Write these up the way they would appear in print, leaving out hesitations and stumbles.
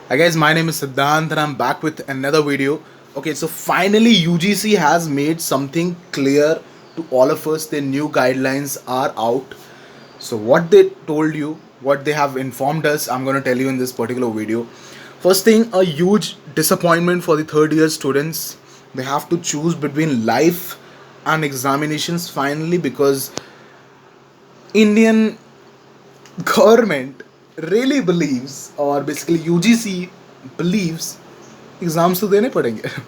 Hi guys, my name is Siddhant and I'm back with another video. Okay, so finally UGC has made something clear to all of us. Their new guidelines are out. So what they told you, what they have informed us, I'm going to tell you in this particular video. First thing, a huge disappointment for the third year students. They have to choose between life and examinations finally because Indian government really believes, or basically UGC believes, exams to dene padenge.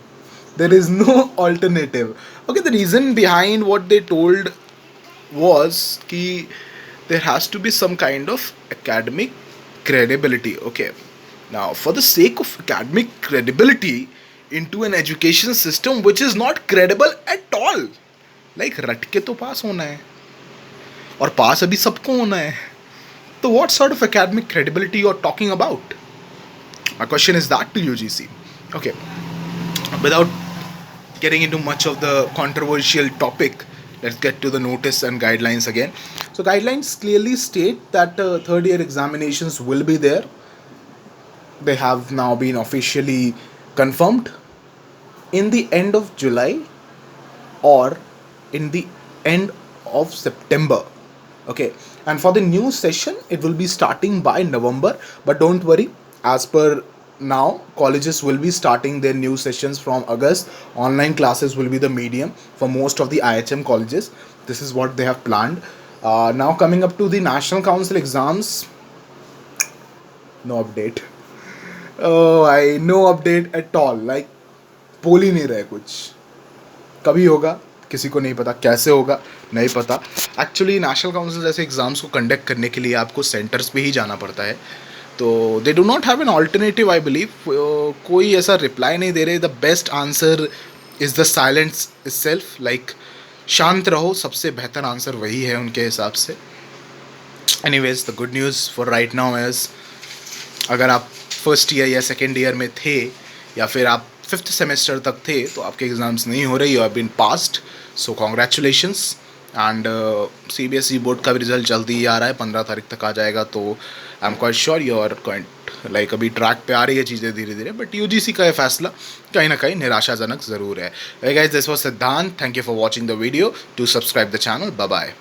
There is no alternative. Okay, the reason behind what they told was ki there has to be some kind of academic credibility. Okay, now for the sake of academic credibility into an education system which is not credible at all, like रट के तो पास होना है और पास अभी सबको होना है. So what sort of academic credibility you're talking about? My question is that to UGC. Okay, without getting into much of the controversial topic, let's get to the notice and guidelines again. So guidelines clearly state that third year examinations will be there. They have now been officially confirmed in the end of July or in the end of September. Okay, and for the new session it will be starting by November, but don't worry, as per now colleges will be starting their new sessions from August. Online classes will be the medium for most of the IHM colleges. This is what they have planned. Now coming up to the national council exams, no update. Oh, I no update at all. Like बोल ही नहीं रहे कुछ. कभी होगा किसी को नहीं पता, कैसे होगा नहीं पता. एक्चुअली नेशनल काउंसिल जैसे एग्ज़ाम्स को कंडक्ट करने के लिए आपको सेंटर्स पे ही जाना पड़ता है. तो they do not have an alternative I believe. कोई ऐसा रिप्लाई नहीं दे रहे. The best answer is the silence is self. Like शांत रहो, सबसे बेहतर आंसर वही है उनके हिसाब से. Anyways, the good news for right now is, अगर आप फर्स्ट ईयर या सेकेंड ईयर में थे या फिर आप फिफ्थ सेमेस्टर तक थे तो आपके एग्ज़ाम्स नहीं हो रही, you have been passed, so congratulations. And CBSE board का भी रिजल्ट जल्दी ही आ रहा है, 15 तारीख तक आ जाएगा. तो I am quite sure you are quite like अभी ट्रैक पे आ रही है चीज़ें धीरे धीरे. बट UGC का ये फैसला कहीं ना कहीं निराशाजनक ज़रूर है. Guys, this was Siddhant. Thank you for watching the video. To subscribe the channel. Bye bye.